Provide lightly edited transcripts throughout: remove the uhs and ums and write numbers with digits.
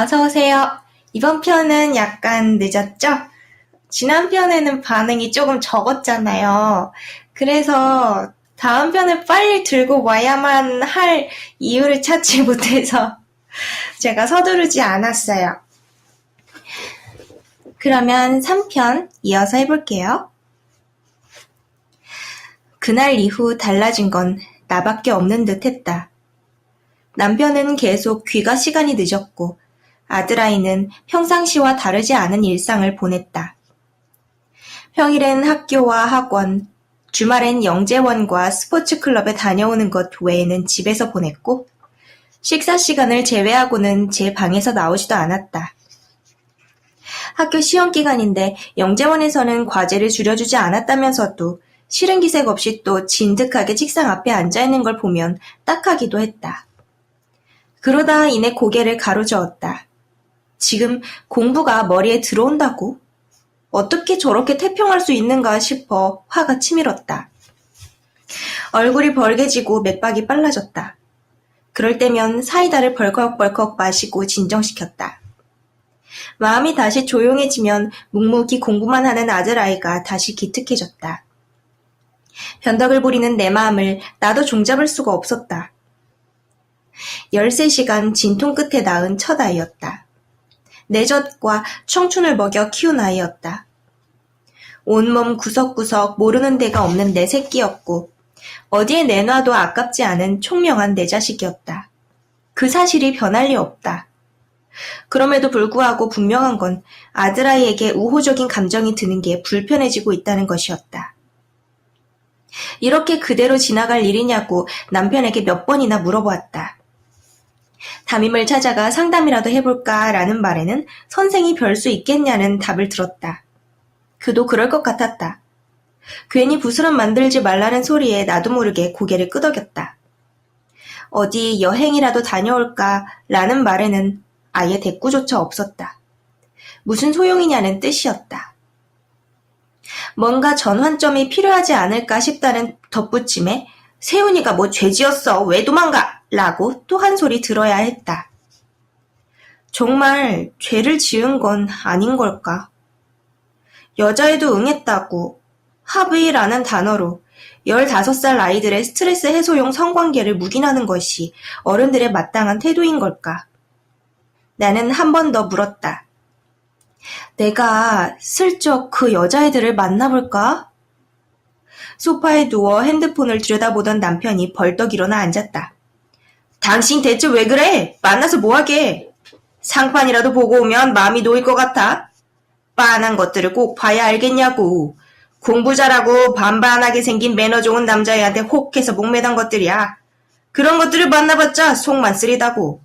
어서오세요. 이번 편은 약간 늦었죠? 지난 편에는 반응이 조금 적었잖아요. 그래서 다음 편을 빨리 들고 와야만 할 이유를 찾지 못해서 제가 서두르지 않았어요. 그러면 3편 이어서 해볼게요. 그날 이후 달라진 건 나밖에 없는 듯 했다. 남편은 계속 귀가 시간이 늦었고 아들아이는 평상시와 다르지 않은 일상을 보냈다. 평일엔 학교와 학원, 주말엔 영재원과 스포츠클럽에 다녀오는 것 외에는 집에서 보냈고 식사 시간을 제외하고는 제 방에서 나오지도 않았다. 학교 시험 기간인데 영재원에서는 과제를 줄여주지 않았다면서도 싫은 기색 없이 또 진득하게 책상 앞에 앉아있는 걸 보면 딱하기도 했다. 그러다 이내 고개를 가로저었다. 지금 공부가 머리에 들어온다고? 어떻게 저렇게 태평할 수 있는가 싶어 화가 치밀었다. 얼굴이 벌개지고 맥박이 빨라졌다. 그럴 때면 사이다를 벌컥벌컥 마시고 진정시켰다. 마음이 다시 조용해지면 묵묵히 공부만 하는 아들아이가 다시 기특해졌다. 변덕을 부리는 내 마음을 나도 종잡을 수가 없었다. 13시간 진통 끝에 낳은 첫 아이였다. 내 젖과 청춘을 먹여 키운 아이였다. 온몸 구석구석 모르는 데가 없는 내 새끼였고 어디에 내놔도 아깝지 않은 총명한 내 자식이었다. 그 사실이 변할 리 없다. 그럼에도 불구하고 분명한 건 아들아이에게 우호적인 감정이 드는 게 불편해지고 있다는 것이었다. 이렇게 그대로 지나갈 일이냐고 남편에게 몇 번이나 물어보았다. 담임을 찾아가 상담이라도 해볼까라는 말에는 선생이 별 수 있겠냐는 답을 들었다. 그도 그럴 것 같았다. 괜히 부스럼 만들지 말라는 소리에 나도 모르게 고개를 끄덕였다. 어디 여행이라도 다녀올까라는 말에는 아예 대꾸조차 없었다. 무슨 소용이냐는 뜻이었다. 뭔가 전환점이 필요하지 않을까 싶다는 덧붙임에 세훈이가 뭐 죄지었어 왜 도망가? 라고 또 한 소리 들어야 했다. 정말 죄를 지은 건 아닌 걸까? 여자애도 응했다고 합의라는 단어로 15살 아이들의 스트레스 해소용 성관계를 묵인하는 것이 어른들의 마땅한 태도인 걸까? 나는 한 번 더 물었다. 내가 슬쩍 그 여자애들을 만나볼까? 소파에 누워 핸드폰을 들여다보던 남편이 벌떡 일어나 앉았다. 당신 대체 왜 그래? 만나서 뭐하게? 상판이라도 보고 오면 마음이 놓일 것 같아? 빤한 것들을 꼭 봐야 알겠냐고. 공부 잘하고 반반하게 생긴 매너 좋은 남자애한테 혹해서 목매단 것들이야. 그런 것들을 만나봤자 속만 쓰리다고.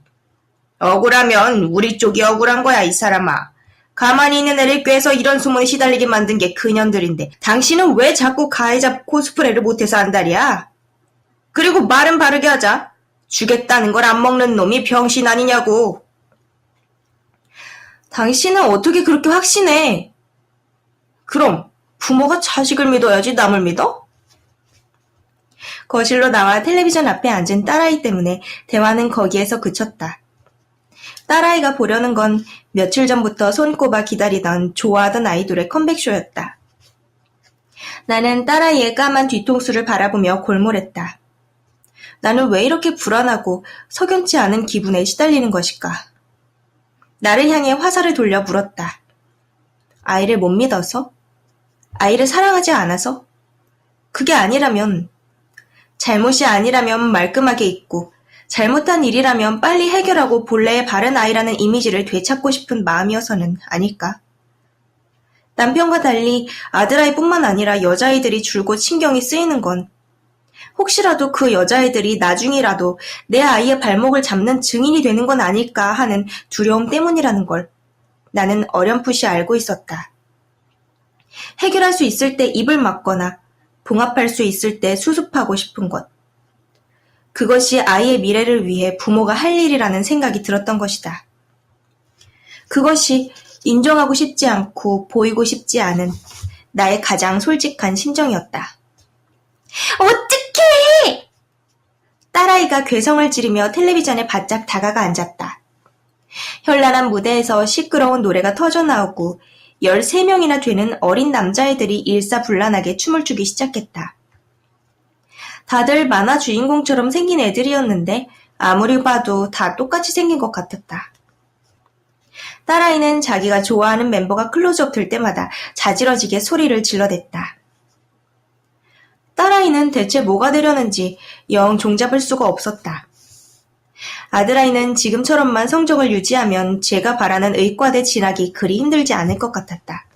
억울하면 우리 쪽이 억울한 거야 이 사람아. 가만히 있는 애를 꿰서 이런 소문에 시달리게 만든 게 그년들인데 당신은 왜 자꾸 가해자 코스프레를 못해서 안달이야? 그리고 말은 바르게 하자. 주겠다는 걸 안 먹는 놈이 병신 아니냐고. 당신은 어떻게 그렇게 확신해? 그럼 부모가 자식을 믿어야지 남을 믿어? 거실로 나와 텔레비전 앞에 앉은 딸아이 때문에 대화는 거기에서 그쳤다. 딸아이가 보려는 건 며칠 전부터 손꼽아 기다리던 좋아하던 아이돌의 컴백쇼였다. 나는 딸아이의 까만 뒤통수를 바라보며 골몰했다. 나는 왜 이렇게 불안하고 석연치 않은 기분에 시달리는 것일까? 나를 향해 화살을 돌려 물었다. 아이를 못 믿어서? 아이를 사랑하지 않아서? 그게 아니라면, 잘못이 아니라면 말끔하게 있고 잘못한 일이라면 빨리 해결하고 본래의 바른 아이라는 이미지를 되찾고 싶은 마음이어서는 아닐까? 남편과 달리 아들아이뿐만 아니라 여자아이들이 줄곧 신경이 쓰이는 건 혹시라도 그 여자애들이 나중이라도 내 아이의 발목을 잡는 증인이 되는 건 아닐까 하는 두려움 때문이라는 걸 나는 어렴풋이 알고 있었다. 해결할 수 있을 때 입을 막거나 봉합할 수 있을 때 수습하고 싶은 것. 그것이 아이의 미래를 위해 부모가 할 일이라는 생각이 들었던 것이다. 그것이 인정하고 싶지 않고 보이고 싶지 않은 나의 가장 솔직한 심정이었다. 어떡해! 딸아이가 괴성을 지르며 텔레비전에 바짝 다가가 앉았다. 현란한 무대에서 시끄러운 노래가 터져나오고 13명이나 되는 어린 남자애들이 일사불란하게 춤을 추기 시작했다. 다들 만화 주인공처럼 생긴 애들이었는데 아무리 봐도 다 똑같이 생긴 것 같았다. 딸아이는 자기가 좋아하는 멤버가 클로즈업 될 때마다 자지러지게 소리를 질러댔다. 딸아이는 대체 뭐가 되려는지 영 종잡을 수가 없었다. 아들아이는 지금처럼만 성적을 유지하면 제가 바라는 의과대 진학이 그리 힘들지 않을 것 같았다.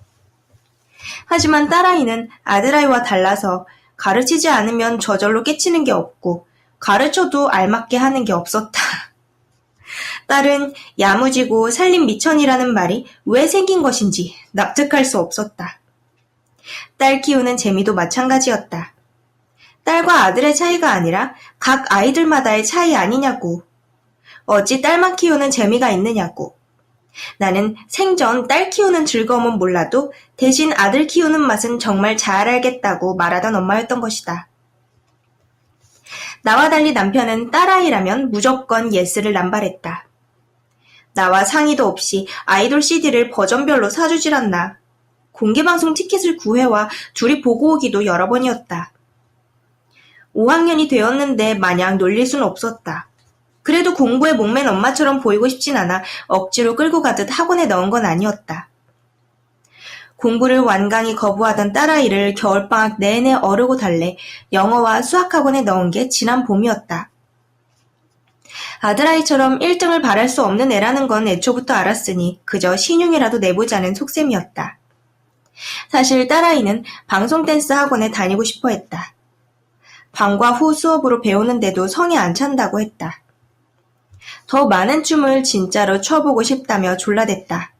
하지만 딸아이는 아들아이와 달라서 가르치지 않으면 저절로 깨치는 게 없고 가르쳐도 알맞게 하는 게 없었다. 딸은 야무지고 살림 미천이라는 말이 왜 생긴 것인지 납득할 수 없었다. 딸 키우는 재미도 마찬가지였다. 딸과 아들의 차이가 아니라 각 아이들마다의 차이 아니냐고. 어찌 딸만 키우는 재미가 있느냐고. 나는 생전 딸 키우는 즐거움은 몰라도 대신 아들 키우는 맛은 정말 잘 알겠다고 말하던 엄마였던 것이다. 나와 달리 남편은 딸아이라면 무조건 예스를 남발했다. 나와 상의도 없이 아이돌 CD를 버전별로 사주질 않나. 공개방송 티켓을 구해와 둘이 보고 오기도 여러 번이었다. 5학년이 되었는데 마냥 놀릴 순 없었다. 그래도 공부에 목맨 엄마처럼 보이고 싶진 않아 억지로 끌고 가듯 학원에 넣은 건 아니었다. 공부를 완강히 거부하던 딸아이를 겨울방학 내내 어르고 달래 영어와 수학학원에 넣은 게 지난 봄이었다. 아들아이처럼 1등을 바랄 수 없는 애라는 건 애초부터 알았으니 그저 신용이라도 내보자는 속셈이었다. 사실 딸아이는 방송댄스 학원에 다니고 싶어 했다. 방과 후 수업으로 배우는데도 성에 안 찬다고 했다. 더 많은 춤을 진짜로 춰보고 싶다며 졸라댔다.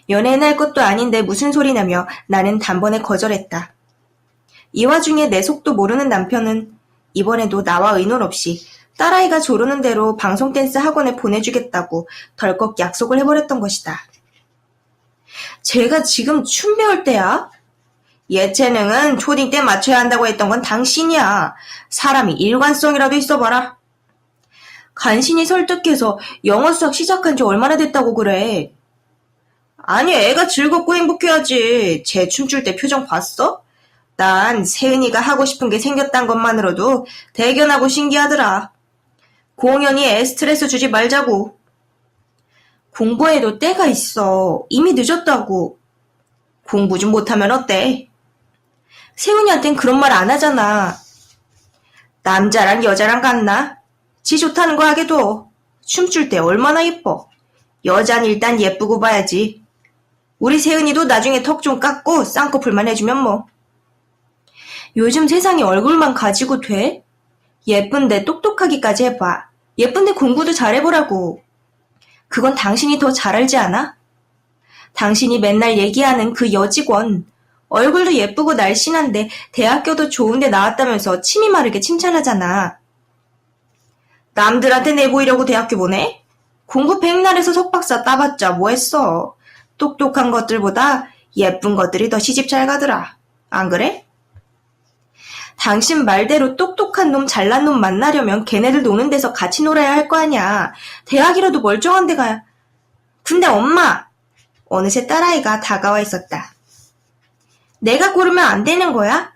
연애는 할 것도 아닌데 무슨 소리냐며 나는 단번에 거절했다. 이 와중에 내 속도 모르는 남편은 이번에도 나와 의논 없이 딸아이가 조르는 대로 방송댄스 학원에 보내주겠다고 덜컥 약속을 해버렸던 것이다. 제가 지금 춤 배울 때야? 예체능은 초딩 때 맞춰야 한다고 했던 건 당신이야. 사람이 일관성이라도 있어봐라. 간신히 설득해서 영어 수학 시작한 지 얼마나 됐다고 그래. 아니 애가 즐겁고 행복해야지. 쟤 춤출 때 표정 봤어? 난 세은이가 하고 싶은 게 생겼단 것만으로도 대견하고 신기하더라. 공연이 애 스트레스 주지 말자고. 공부해도 때가 있어. 이미 늦었다고. 공부 좀 못하면 어때? 세훈이한텐 그런 말 안 하잖아. 남자랑 여자랑 같나? 지 좋다는 거 하게 둬. 춤출 때 얼마나 예뻐. 여잔 일단 예쁘고 봐야지. 우리 세은이도 나중에 턱 좀 깎고 쌍꺼풀만 해주면 뭐. 요즘 세상에 얼굴만 가지고 돼? 예쁜데 똑똑하기까지 해봐. 예쁜데 공부도 잘해보라고. 그건 당신이 더 잘 알지 않아? 당신이 맨날 얘기하는 그 여직원. 얼굴도 예쁘고 날씬한데 대학교도 좋은데 나왔다면서 침이 마르게 칭찬하잖아. 남들한테 내보이려고 대학교 보내? 공부 백날에서 석박사 따봤자 뭐 했어. 똑똑한 것들보다 예쁜 것들이 더 시집 잘 가더라. 안 그래? 당신 말대로 똑똑한 놈 잘난 놈 만나려면 걔네들 노는 데서 같이 놀아야 할 거 아냐. 대학이라도 멀쩡한 데 가야. 근데 엄마! 어느새 딸아이가 다가와 있었다. 내가 고르면 안 되는 거야?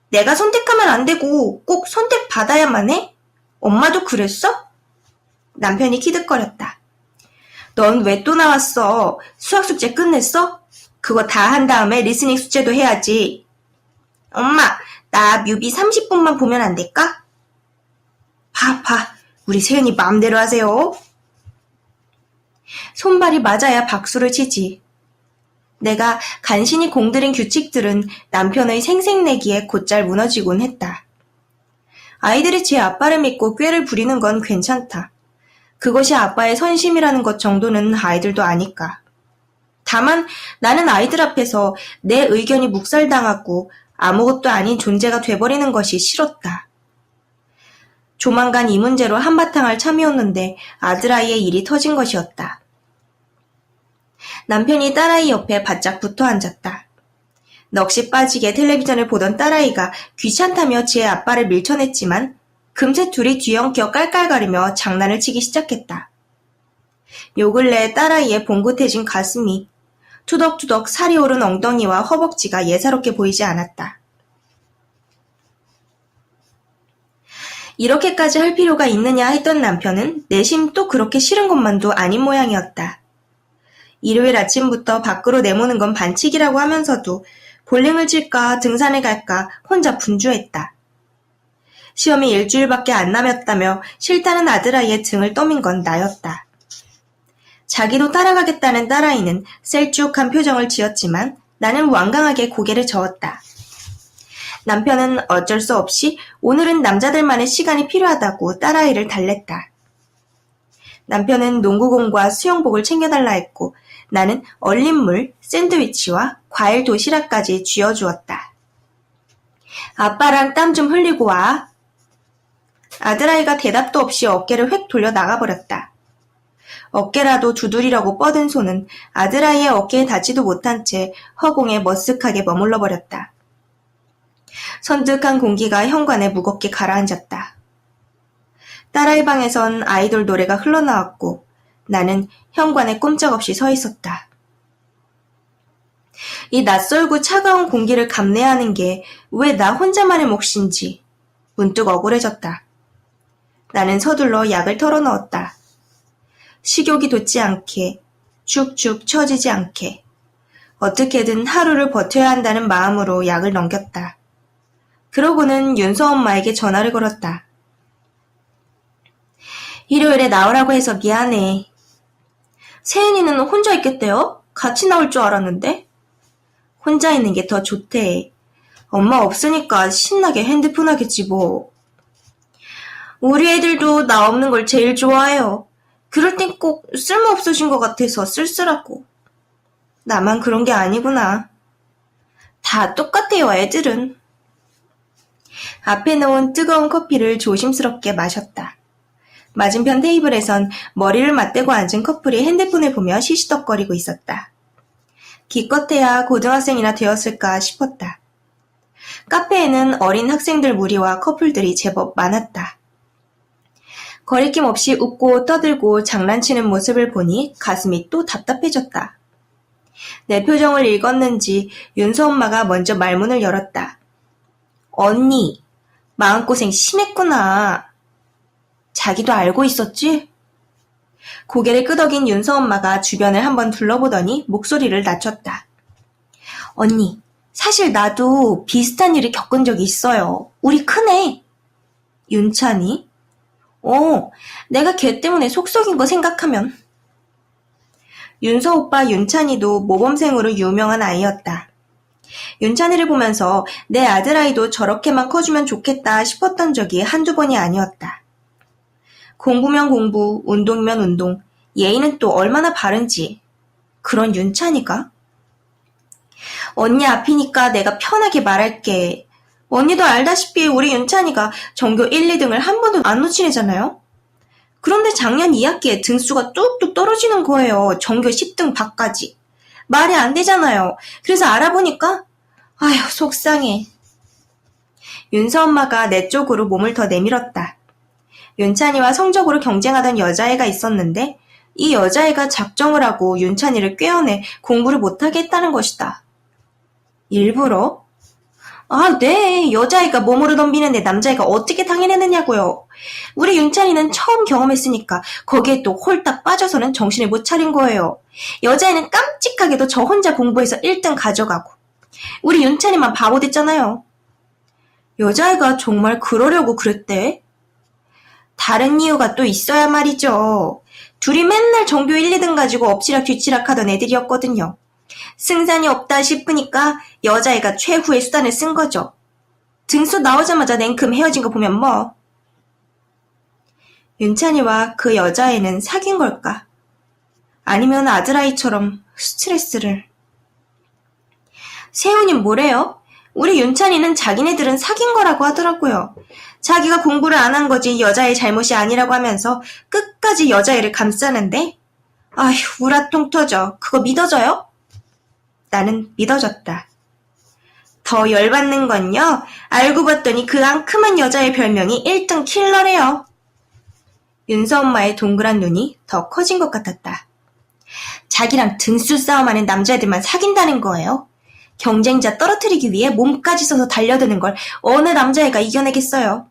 내가 선택하면 안 되고 꼭 선택받아야만 해? 엄마도 그랬어? 남편이 키득거렸다. 넌 왜 또 나왔어? 수학 숙제 끝냈어? 그거 다 한 다음에 리스닝 숙제도 해야지. 엄마, 나 뮤비 30분만 보면 안 될까? 봐. 우리 세은이 마음대로 하세요. 손발이 맞아야 박수를 치지. 내가 간신히 공들인 규칙들은 남편의 생색내기에 곧잘 무너지곤 했다. 아이들이 제 아빠를 믿고 꾀를 부리는 건 괜찮다. 그것이 아빠의 선심이라는 것 정도는 아이들도 아니까. 다만 나는 아이들 앞에서 내 의견이 묵살당하고 아무것도 아닌 존재가 돼버리는 것이 싫었다. 조만간 이 문제로 한바탕 할 참이었는데 아들아이의 일이 터진 것이었다. 남편이 딸아이 옆에 바짝 붙어 앉았다. 넋이 빠지게 텔레비전을 보던 딸아이가 귀찮다며 제 아빠를 밀쳐냈지만 금세 둘이 뒤엉켜 깔깔거리며 장난을 치기 시작했다. 요 근래 딸아이의 봉긋해진 가슴이, 투덕투덕 살이 오른 엉덩이와 허벅지가 예사롭게 보이지 않았다. 이렇게까지 할 필요가 있느냐 했던 남편은 내심 또 그렇게 싫은 것만도 아닌 모양이었다. 일요일 아침부터 밖으로 내모는 건 반칙이라고 하면서도 볼링을 칠까 등산에 갈까 혼자 분주했다. 시험이 일주일밖에 안 남았다며 싫다는 아들아이의 등을 떠민 건 나였다. 자기도 따라가겠다는 딸아이는 셀쭉한 표정을 지었지만 나는 완강하게 고개를 저었다. 남편은 어쩔 수 없이 오늘은 남자들만의 시간이 필요하다고 딸아이를 달랬다. 남편은 농구공과 수영복을 챙겨달라 했고 나는 얼린 물, 샌드위치와 과일 도시락까지 쥐어주었다. 아빠랑 땀 좀 흘리고 와. 아들아이가 대답도 없이 어깨를 획 돌려 나가버렸다. 어깨라도 두드리려고 뻗은 손은 아들아이의 어깨에 닿지도 못한 채 허공에 머쓱하게 머물러 버렸다. 선득한 공기가 현관에 무겁게 가라앉았다. 딸아이 방에선 아이돌 노래가 흘러나왔고 나는 현관에 꼼짝없이 서 있었다. 이 낯설고 차가운 공기를 감내하는 게 왜 나 혼자만의 몫인지 문득 억울해졌다. 나는 서둘러 약을 털어넣었다. 식욕이 돋지 않게, 축축 처지지 않게, 어떻게든 하루를 버텨야 한다는 마음으로 약을 넘겼다. 그러고는 윤서 엄마에게 전화를 걸었다. 일요일에 나오라고 해서 미안해. 세은이는 혼자 있겠대요? 같이 나올 줄 알았는데? 혼자 있는 게 더 좋대. 엄마 없으니까 신나게 핸드폰 하겠지 뭐. 우리 애들도 나 없는 걸 제일 좋아해요. 그럴 땐 꼭 쓸모없으신 것 같아서 쓸쓸하고. 나만 그런 게 아니구나. 다 똑같아요, 애들은. 앞에 놓은 뜨거운 커피를 조심스럽게 마셨다. 맞은편 테이블에선 머리를 맞대고 앉은 커플이 핸드폰을 보며 시시덕거리고 있었다. 기껏해야 고등학생이나 되었을까 싶었다. 카페에는 어린 학생들 무리와 커플들이 제법 많았다. 거리낌 없이 웃고 떠들고 장난치는 모습을 보니 가슴이 또 답답해졌다. 내 표정을 읽었는지 윤서 엄마가 먼저 말문을 열었다. 언니, 마음고생 심했구나. 자기도 알고 있었지? 고개를 끄덕인 윤서 엄마가 주변을 한번 둘러보더니 목소리를 낮췄다. 언니, 사실 나도 비슷한 일을 겪은 적이 있어요. 우리 큰애. 윤찬이? 내가 걔 때문에 속 썩인 거 생각하면. 윤서 오빠 윤찬이도 모범생으로 유명한 아이였다. 윤찬이를 보면서 내 아들아이도 저렇게만 커주면 좋겠다 싶었던 적이 한두 번이 아니었다. 공부면 공부, 운동이면 운동, 예의는 또 얼마나 바른지. 그런 윤찬이가? 언니 앞이니까 내가 편하게 말할게. 언니도 알다시피 우리 윤찬이가 전교 1, 2등을 한 번도 안 놓친 애잖아요? 그런데 작년 2학기에 등수가 뚝뚝 떨어지는 거예요. 전교 10등 밖까지. 말이 안 되잖아요. 그래서 알아보니까 아휴 속상해. 윤서 엄마가 내 쪽으로 몸을 더 내밀었다. 윤찬이와 성적으로 경쟁하던 여자애가 있었는데 이 여자애가 작정을 하고 윤찬이를 꿰어내 공부를 못하게 했다는 것이다. 일부러? 네. 여자애가 몸으로 덤비는데 남자애가 어떻게 당해내느냐고요. 우리 윤찬이는 처음 경험했으니까 거기에 또 홀딱 빠져서는 정신을 못 차린 거예요. 여자애는 깜찍하게도 저 혼자 공부해서 1등 가져가고 우리 윤찬이만 바보 됐잖아요. 여자애가 정말 그러려고 그랬대? 다른 이유가 또 있어야 말이죠. 둘이 맨날 전교 1, 2등 가지고 엎치락 뒤치락 하던 애들이었거든요. 승산이 없다 싶으니까 여자애가 최후의 수단을 쓴 거죠. 등수 나오자마자 냉큼 헤어진 거 보면 뭐. 윤찬이와 그 여자애는 사귄 걸까? 아니면 아들아이처럼 스트레스를. 세훈이 뭐래요? 우리 윤찬이는 자기네들은 사귄 거라고 하더라고요. 자기가 공부를 안 한 거지 여자의 잘못이 아니라고 하면서 끝까지 여자애를 감싸는데 아휴 우라통 터져. 그거 믿어져요? 나는 믿어졌다. 더 열받는 건요. 알고 봤더니 그 앙큼한 여자의 별명이 1등 킬러래요. 윤서 엄마의 동그란 눈이 더 커진 것 같았다. 자기랑 등수 싸움하는 남자애들만 사귄다는 거예요? 경쟁자 떨어뜨리기 위해 몸까지 써서 달려드는 걸 어느 남자애가 이겨내겠어요?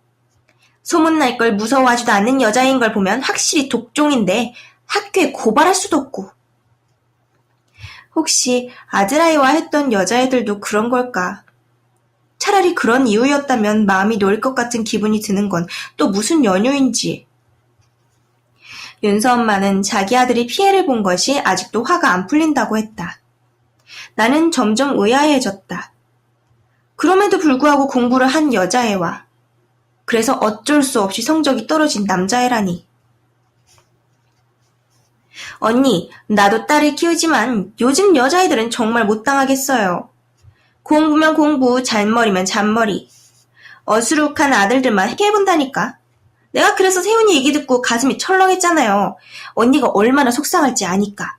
소문날 걸 무서워하지도 않는 여자인 걸 보면 확실히 독종인데 학교에 고발할 수도 없고. 혹시 아드라이와 했던 여자애들도 그런 걸까? 차라리 그런 이유였다면 마음이 놓일 것 같은 기분이 드는 건 또 무슨 연유인지. 윤서 엄마는 자기 아들이 피해를 본 것이 아직도 화가 안 풀린다고 했다. 나는 점점 의아해졌다. 그럼에도 불구하고 공부를 한 여자애와 그래서 어쩔 수 없이 성적이 떨어진 남자애라니. 언니, 나도 딸을 키우지만 요즘 여자애들은 정말 못 당하겠어요. 공부면 공부, 잔머리면 잔머리. 어수룩한 아들들만 해본다니까. 내가 그래서 세훈이 얘기 듣고 가슴이 철렁했잖아요. 언니가 얼마나 속상할지 아니까.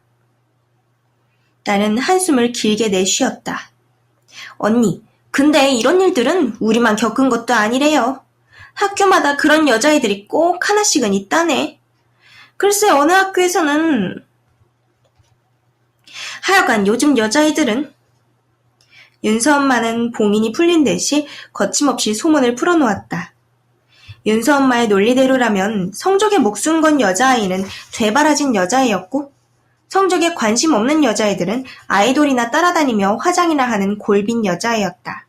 나는 한숨을 길게 내쉬었다. 언니, 근데 이런 일들은 우리만 겪은 것도 아니래요. 학교마다 그런 여자애들이 꼭 하나씩은 있다네. 글쎄 어느 학교에서는. 하여간 요즘 여자애들은. 윤서 엄마는 봉인이 풀린 듯이 거침없이 소문을 풀어놓았다. 윤서 엄마의 논리대로라면 성적에 목숨 건 여자아이는 되바라진 여자애였고 성적에 관심 없는 여자애들은 아이돌이나 따라다니며 화장이나 하는 골빈 여자애였다.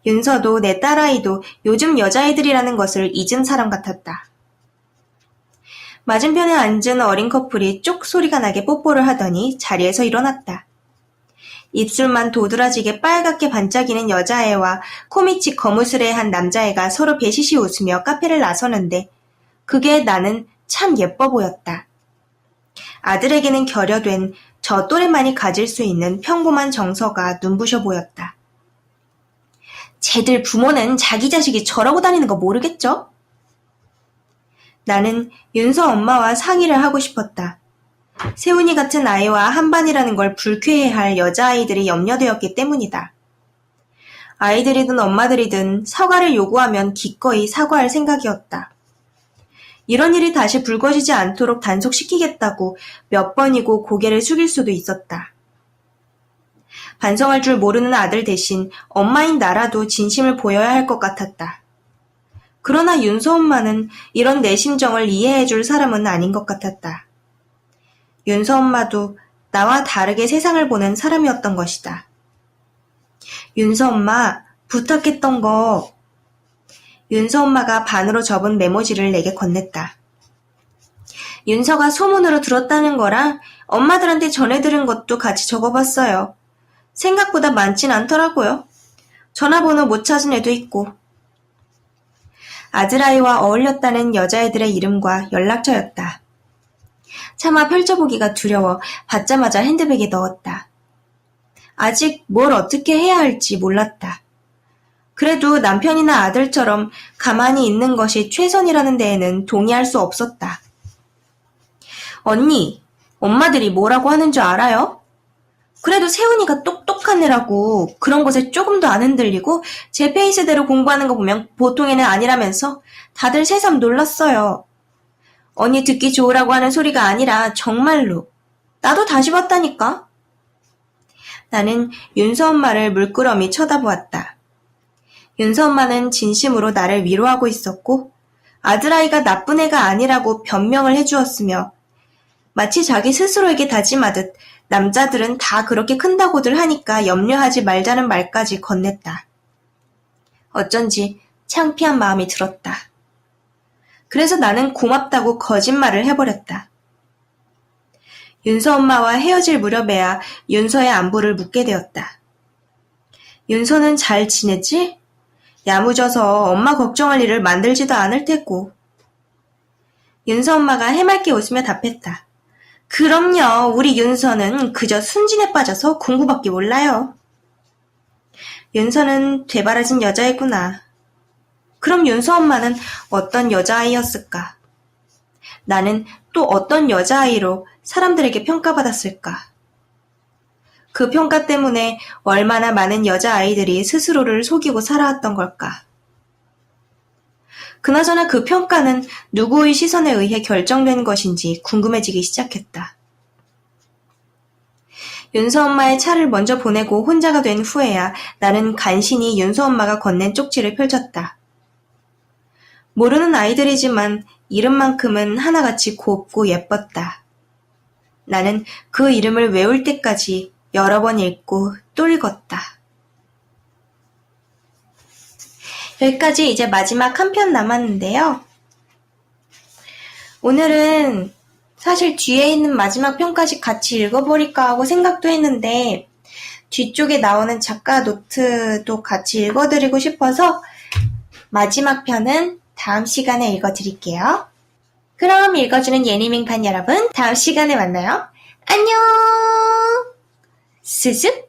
윤서도 내 딸아이도 요즘 여자애들이라는 것을 잊은 사람 같았다. 맞은편에 앉은 어린 커플이 쪽 소리가 나게 뽀뽀를 하더니 자리에서 일어났다. 입술만 도드라지게 빨갛게 반짝이는 여자애와 코밑이 거무스레한 남자애가 서로 배시시 웃으며 카페를 나서는데 그게 나는 참 예뻐 보였다. 아들에게는 결여된 저 또래만이 가질 수 있는 평범한 정서가 눈부셔 보였다. 쟤들 부모는 자기 자식이 저러고 다니는 거 모르겠죠? 나는 윤서 엄마와 상의를 하고 싶었다. 세훈이 같은 아이와 한반이라는 걸 불쾌해할 여자아이들이 염려되었기 때문이다. 아이들이든 엄마들이든 사과를 요구하면 기꺼이 사과할 생각이었다. 이런 일이 다시 불거지지 않도록 단속시키겠다고 몇 번이고 고개를 숙일 수도 있었다. 반성할 줄 모르는 아들 대신 엄마인 나라도 진심을 보여야 할 것 같았다. 그러나 윤서 엄마는 이런 내 심정을 이해해줄 사람은 아닌 것 같았다. 윤서 엄마도 나와 다르게 세상을 보는 사람이었던 것이다. 윤서 엄마, 부탁했던 거. 윤서 엄마가 반으로 접은 메모지를 내게 건넸다. 윤서가 소문으로 들었다는 거랑 엄마들한테 전해 들은 것도 같이 적어봤어요. 생각보다 많진 않더라고요. 전화번호 못 찾은 애도 있고. 아들아이와 어울렸다는 여자애들의 이름과 연락처였다. 차마 펼쳐보기가 두려워 받자마자 핸드백에 넣었다. 아직 뭘 어떻게 해야 할지 몰랐다. 그래도 남편이나 아들처럼 가만히 있는 것이 최선이라는 데에는 동의할 수 없었다. 언니, 엄마들이 뭐라고 하는 줄 알아요? 그래도 세훈이가 똑똑한 애라고 그런 것에 조금도 안 흔들리고 제 페이스대로 공부하는 거 보면 보통 애는 아니라면서 다들 새삼 놀랐어요. 언니 듣기 좋으라고 하는 소리가 아니라 정말로. 나도 다시 봤다니까. 나는 윤서 엄마를 물끄러미 쳐다보았다. 윤서 엄마는 진심으로 나를 위로하고 있었고 아들아이가 나쁜 애가 아니라고 변명을 해주었으며 마치 자기 스스로에게 다짐하듯 남자들은 다 그렇게 큰다고들 하니까 염려하지 말자는 말까지 건넸다. 어쩐지 창피한 마음이 들었다. 그래서 나는 고맙다고 거짓말을 해버렸다. 윤서 엄마와 헤어질 무렵에야 윤서의 안부를 묻게 되었다. 윤서는 잘 지냈지? 야무져서 엄마 걱정할 일을 만들지도 않을 테고. 윤서 엄마가 해맑게 웃으며 답했다. 그럼요. 우리 윤서는 그저 순진에 빠져서 공부밖에 몰라요. 윤서는 되바라진 여자애구나. 그럼 윤서 엄마는 어떤 여자아이였을까? 나는 또 어떤 여자아이로 사람들에게 평가받았을까? 그 평가 때문에 얼마나 많은 여자아이들이 스스로를 속이고 살아왔던 걸까? 그나저나 그 평가는 누구의 시선에 의해 결정된 것인지 궁금해지기 시작했다. 윤서 엄마의 차를 먼저 보내고 혼자가 된 후에야 나는 간신히 윤서 엄마가 건넨 쪽지를 펼쳤다. 모르는 아이들이지만 이름만큼은 하나같이 곱고 예뻤다. 나는 그 이름을 외울 때까지 여러 번 읽고 또 읽었다. 여기까지 이제 마지막 한 편 남았는데요. 오늘은 사실 뒤에 있는 마지막 편까지 같이 읽어버릴까 하고 생각도 했는데 뒤쪽에 나오는 작가 노트도 같이 읽어드리고 싶어서 마지막 편은 다음 시간에 읽어드릴게요. 그럼 읽어주는 예니밍판 여러분, 다음 시간에 만나요. 안녕! 스슥!